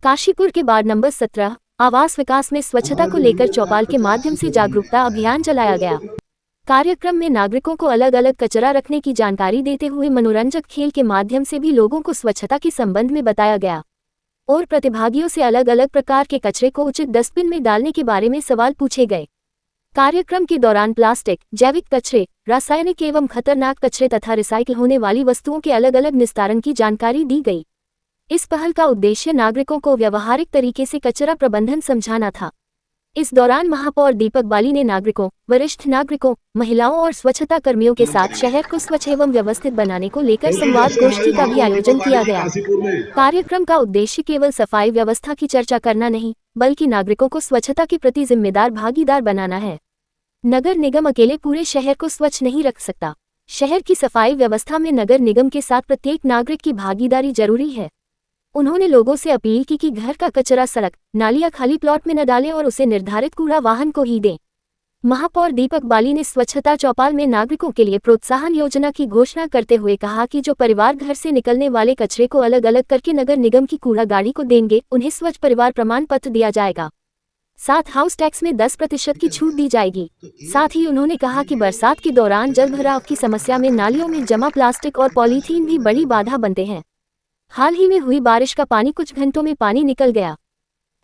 काशीपुर के ward number 17 आवास विकास में स्वच्छता को लेकर चौपाल के माध्यम से जागरूकता अभियान चलाया गया। कार्यक्रम में नागरिकों को अलग अलग कचरा रखने की जानकारी देते हुए मनोरंजक खेल के माध्यम से भी लोगों को स्वच्छता के संबंध में बताया गया और प्रतिभागियों से अलग अलग प्रकार के कचरे को उचित डस्टबिन में डालने के बारे में सवाल पूछे गए। कार्यक्रम के दौरान प्लास्टिक, जैविक कचरे, रासायनिक एवं खतरनाक कचरे तथा रिसाइकिल होने वाली वस्तुओं के अलग अलग निस्तारण की जानकारी दी गई। इस पहल का उद्देश्य नागरिकों को व्यावहारिक तरीके से कचरा प्रबंधन समझाना था। इस दौरान महापौर दीपक बाली ने नागरिकों, वरिष्ठ नागरिकों, महिलाओं और स्वच्छता कर्मियों के साथ शहर को स्वच्छ एवं व्यवस्थित बनाने को लेकर संवाद गोष्ठी का भी आयोजन किया गया। कार्यक्रम का उद्देश्य केवल सफाई व्यवस्था की चर्चा करना नहीं, बल्कि नागरिकों को स्वच्छता के प्रति जिम्मेदार भागीदार बनाना है। नगर निगम अकेले पूरे शहर को स्वच्छ नहीं रख सकता। शहर की सफाई व्यवस्था में नगर निगम के साथ प्रत्येक नागरिक की भागीदारी जरूरी है। उन्होंने लोगों से अपील की कि घर का कचरा सड़क, नाली या खाली प्लॉट में न डालें और उसे निर्धारित कूड़ा वाहन को ही दें। महापौर दीपक बाली ने स्वच्छता चौपाल में नागरिकों के लिए प्रोत्साहन योजना की घोषणा करते हुए कहा कि जो परिवार घर से निकलने वाले कचरे को अलग अलग करके नगर निगम की कूड़ा गाड़ी को देंगे, उन्हें स्वच्छ परिवार प्रमाण पत्र दिया जाएगा। साथ हाउस टैक्स में 10% की छूट दी जाएगी। साथ ही उन्होंने कहा कि बरसात के दौरान जल भराव की समस्या में नालियों में जमा प्लास्टिक और पॉलीथीन भी बड़ी बाधा बनते हैं। हाल ही में हुई बारिश का पानी कुछ घंटों में पानी निकल गया।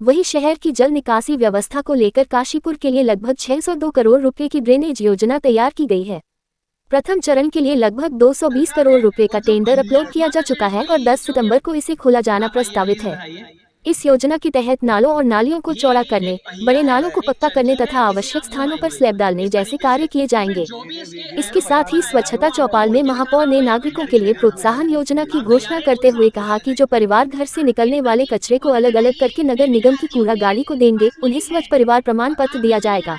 वहीं शहर की जल निकासी व्यवस्था को लेकर काशीपुर के लिए लगभग 602 करोड़ रुपए की ड्रेनेज योजना तैयार की गई है। प्रथम चरण के लिए लगभग 220 करोड़ रुपए का टेंडर अपलोड किया जा चुका है और 10 सितंबर को इसे खोला जाना प्रस्तावित है। इस योजना के तहत नालों और नालियों को चौड़ा करने, बड़े नालों को पक्का करने तथा आवश्यक स्थानों पर स्लैब डालने जैसे कार्य किए जाएंगे। इसके साथ ही स्वच्छता चौपाल में महापौर ने नागरिकों के लिए प्रोत्साहन योजना की घोषणा करते हुए कहा कि जो परिवार घर से निकलने वाले कचरे को अलग अलग करके नगर निगम की कूड़ा गाड़ी को देंगे, उन्हें स्वच्छ परिवार प्रमाण पत्र दिया जाएगा।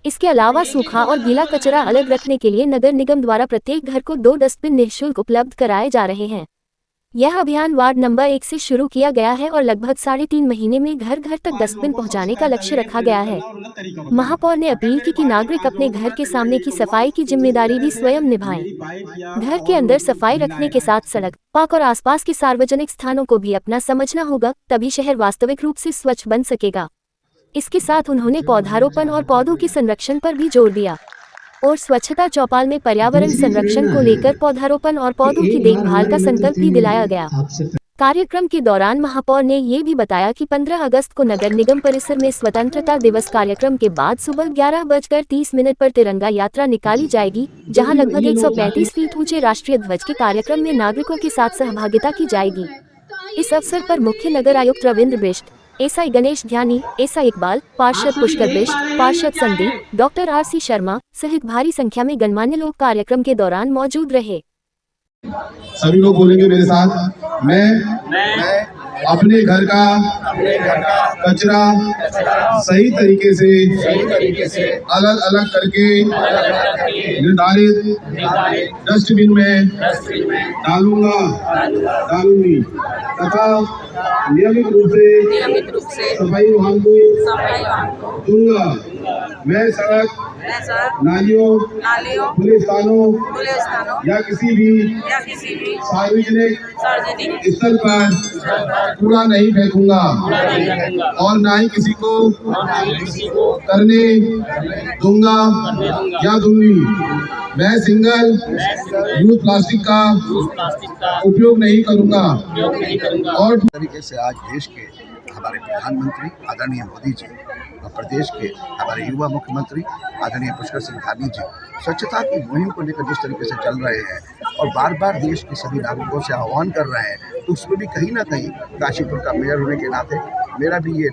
इसके अलावा सूखा और गीला कचरा अलग रखने के लिए नगर निगम द्वारा प्रत्येक घर को 2 डस्टबिन निःशुल्क उपलब्ध कराए जा रहे हैं। यह अभियान वार्ड नंबर 1 से शुरू किया गया है और लगभग 3.5 महीने में घर घर तक डस्टबिन पहुंचाने का लक्ष्य रखा गया है। महापौर ने अपील की कि नागरिक अपने घर के सामने की सफाई की जिम्मेदारी भी स्वयं निभाएं। घर के अंदर सफाई रखने के साथ सड़क, पार्क और आसपास के सार्वजनिक स्थानों को भी अपना समझना होगा, तभी शहर वास्तविक रूप से स्वच्छ बन सकेगा। इसके साथ उन्होंने पौधारोपण और पौधों के संरक्षण पर भी जोर दिया और स्वच्छता चौपाल में पर्यावरण संरक्षण को लेकर पौधारोपण और पौधों की देखभाल का संकल्प भी दिलाया गया। कार्यक्रम के दौरान महापौर ने ये भी बताया कि 15 अगस्त को नगर निगम परिसर में स्वतंत्रता दिवस कार्यक्रम के बाद सुबह 11:30 पर तिरंगा यात्रा निकाली जाएगी, जहां लगभग 135 फीट ऊंचे राष्ट्रीय ध्वज के कार्यक्रम में नागरिकों के साथ सहभागिता की जाएगी। इस अवसर पर मुख्य नगर आयुक्त रविंद्र बिष्ट, एसआई गणेश ध्यानी, एसआई इकबाल, पार्षद पुष्कर बिष्ट, पार्षद संदीप, डॉक्टर आरसी शर्मा सहित भारी संख्या में गणमान्य लोग कार्यक्रम के दौरान मौजूद रहे। सभी लोग बोलेंगे मेरे साथ, मैं अपने घर का कचरा सही तरीके से अलग अलग करके निर्धारित डस्टबिन में डालूंगी तथा नियमित रूप से सफाई वाहन को दूंगा। मैं सड़क, नालियों, खुले स्थानों या किसी भी सार्वजनिक स्थल पर कूड़ा नहीं फेंकूंगा और ना ही किसी को करने दूंगा या दूंगी। मैं सिंगल यूज प्लास्टिक का उपयोग नहीं करूंगा। और तरीके से आज देश के हमारे प्रधानमंत्री आदरणीय मोदी जी और प्रदेश के हमारे युवा मुख्यमंत्री आदरणीय पुष्कर सिंह धामी जी स्वच्छता की मुहिम को लेकर जिस तरीके से चल रहे हैं और बार बार देश के सभी नागरिकों से आह्वान कर रहे हैं, तो उसमें भी कहीं ना कहीं काशीपुर का मेयर होने के नाते मेरा भी ये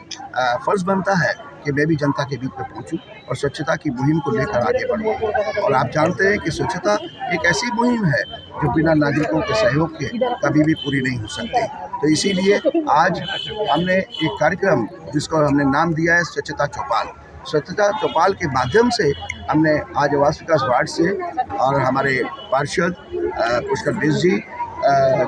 फर्ज बनता है कि मैं भी जनता के बीच में पहुंचूं और स्वच्छता की मुहिम को लेकर आगे बढ़ूं। और आप जानते हैं कि स्वच्छता एक ऐसी मुहिम है जो बिना नागरिकों के सहयोग के कभी भी पूरी नहीं हो सकती। तो इसीलिए आज हमने एक कार्यक्रम जिसको हमने नाम दिया है स्वच्छता चौपाल। स्वच्छता चौपाल के माध्यम से हमने आज आवास विकास वार्ड से और हमारे पार्षद पुष्कर बिष्ट जी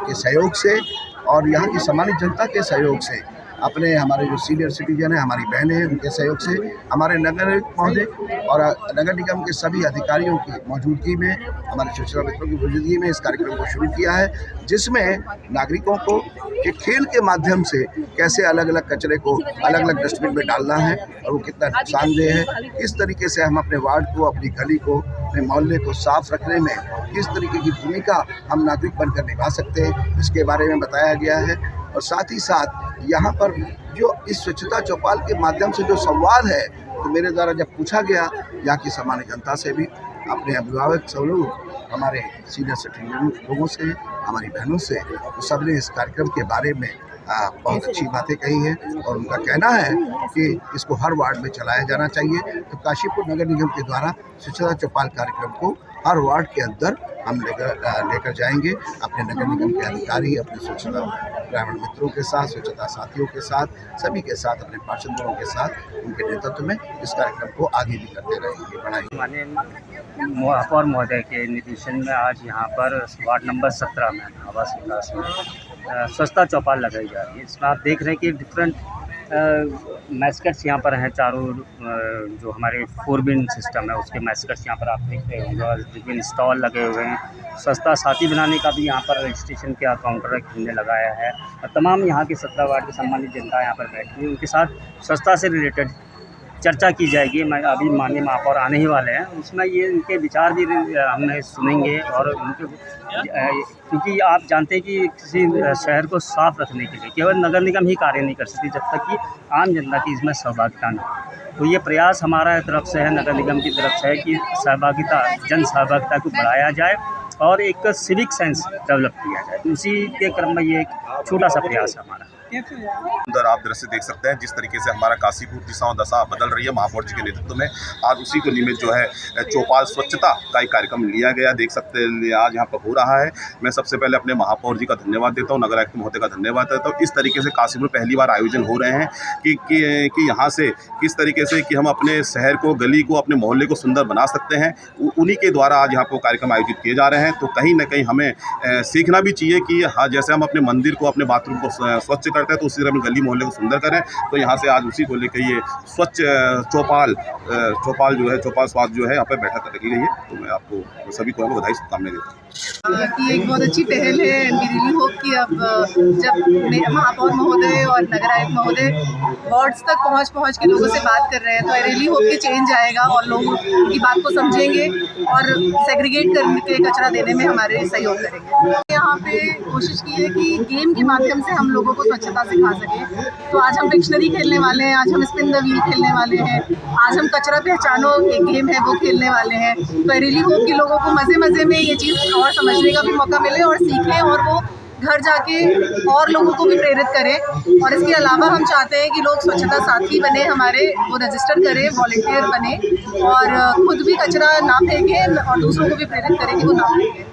के सहयोग से और यहाँ की सामान्य जनता के सहयोग से अपने हमारे जो सीनियर सिटीजन हैं, हमारी बहनें हैं, उनके सहयोग से हमारे नगर महोदय और नगर निगम के सभी अधिकारियों की मौजूदगी में, हमारे स्वच्छता मित्रों की मौजूदगी में इस कार्यक्रम को शुरू किया है, जिसमें नागरिकों को एक खेल के माध्यम से कैसे अलग अलग कचरे को अलग अलग डस्टबिन में डालना है और वो कितना नुकसानदेह है, किस तरीके से हम अपने वार्ड को, अपनी गली को, अपने मोहल्ले को साफ रखने में किस तरीके की भूमिका हम नागरिक बनकर निभा सकते हैं, इसके बारे में बताया गया है। और साथ ही साथ यहाँ पर जो इस स्वच्छता चौपाल के माध्यम से जो संवाद है, तो मेरे द्वारा जब पूछा गया यहाँ की सामान्य जनता से भी, अपने अभिभावक सब लोग, हमारे सीनियर सिटीजन लोगों से, हमारी बहनों से, तो सबने इस कार्यक्रम के बारे में बहुत अच्छी बातें कही हैं और उनका कहना है कि इसको हर वार्ड में चलाया जाना चाहिए। तो काशीपुर नगर निगम के द्वारा स्वच्छता चौपाल कार्यक्रम को हर वार्ड के अंदर हम लेकर जाएंगे, अपने नगर निगम के अधिकारी, अपने स्वच्छता ग्रामीण मित्रों के साथ, स्वच्छता साथियों के साथ, सभी के साथ, अपने पार्षदों के साथ, उनके नेतृत्व में इस कार्यक्रम को आगे भी करते रहेंगे, बढ़ाएंगे। माननीय महापौर महोदय के निर्देशन में आज यहाँ पर वार्ड नंबर 17 में आवास विकास में स्वच्छता चौपाल लगाई जा रही है। इसमें आप देख रहे हैं कि डिफरेंट मैस्कट्स यहाँ पर हैं, चारों जो हमारे 4 सिस्टम है उसके मैस्कट्स यहाँ पर आप देख रहे होंगे, और विभिन्न स्टॉल लगे हुए हैं। स्वच्छता साथी बनाने का भी यहाँ पर रजिस्ट्रेशन का काउंटर हमने लगाया है और तमाम यहाँ के 17 वार्ड की सम्मानित जनता यहाँ पर बैठी है, उनके साथ स्वच्छता से रिलेटेड चर्चा की जाएगी। मैं अभी माननीय महापौर आने ही वाले हैं, उसमें ये उनके विचार भी हमने सुनेंगे और उनके, क्योंकि आप जानते हैं कि किसी शहर को साफ रखने के लिए केवल नगर निगम ही कार्य नहीं कर सकती जब तक कि आम जनता की इसमें सहभागिता न हो। तो ये प्रयास हमारा तरफ से है, नगर निगम की तरफ से है कि सहभागिता, जन सहभागिता को बढ़ाया जाए और एक सिविक सेंस डेवलप किया जाए। तो उसी के क्रम में ये एक छोटा सा प्रयास है हमारा। अंदर आप दृश्य देख सकते हैं जिस तरीके से हमारा काशीपुर दिशा और दशा बदल रही है महापौर जी के नेतृत्व में। आज उसी को निमित्त जो है चौपाल स्वच्छता का एक कार्यक्रम लिया गया, देख सकते हैं आज यहाँ पर हो रहा है। मैं सबसे पहले अपने महापौर जी का धन्यवाद देता हूँ, नगर आयुक्त महोदय का धन्यवाद देता हूँ। इस तरीके से काशीपुर में पहली बार आयोजन हो रहे हैं कि यहाँ से किस तरीके से कि हम अपने शहर को, गली को, अपने मोहल्ले को सुंदर बना सकते हैं, उन्हीं के द्वारा आज यहाँ पर कार्यक्रम आयोजित किए जा रहे हैं। तो कहीं ना कहीं हमें सीखना भी चाहिए कि हाँ, जैसे हम अपने मंदिर को, अपने बाथरूम को स्वच्छ करते हैं तो उसी तरह हम गली मोहल्ले को सुंदर करें। तो यहाँ से आज उसी को लेकर ये स्वच्छ चौपाल जो है, चौपाल स्वाद जो है यहाँ पर बैठक रखी गई है। तो मैं आपको सभी को बधाई, शुभकामनाएं देता हूँ। ये एक बहुत अच्छी पहल है एंड वी रियली होप कि अब जब महापौर महोदय और नगर आयुक्त महोदय वार्ड्स तक पहुँच के लोगों से बात कर रहे हैं, तो आई रियली होप कि चेंज आएगा और लोग की बात को समझेंगे और सेग्रीगेट करके कचरा देने में हमारे सहयोग करेंगे। यहाँ पे कोशिश की है कि गेम के माध्यम से हम लोगों को स्वच्छता सिखा सकें। तो आज हम डिक्शनरी खेलने वाले हैं, आज हम स्पिन द व्हील खेलने वाले हैं, आज हम कचरा पहचानो एक गेम है वो खेलने वाले हैं। तो आई रियली होप कि लोगों को मज़े में ये चीज़ और समझने का भी मौका मिले और सीखें और वो घर जाके और लोगों को भी प्रेरित करें। और इसके अलावा हम चाहते हैं कि लोग स्वच्छता साथी बने हमारे, वो रजिस्टर करें, वॉलंटियर बने और खुद भी कचरा ना फेंकें और दूसरों को भी प्रेरित करें कि वो ना फेंकें।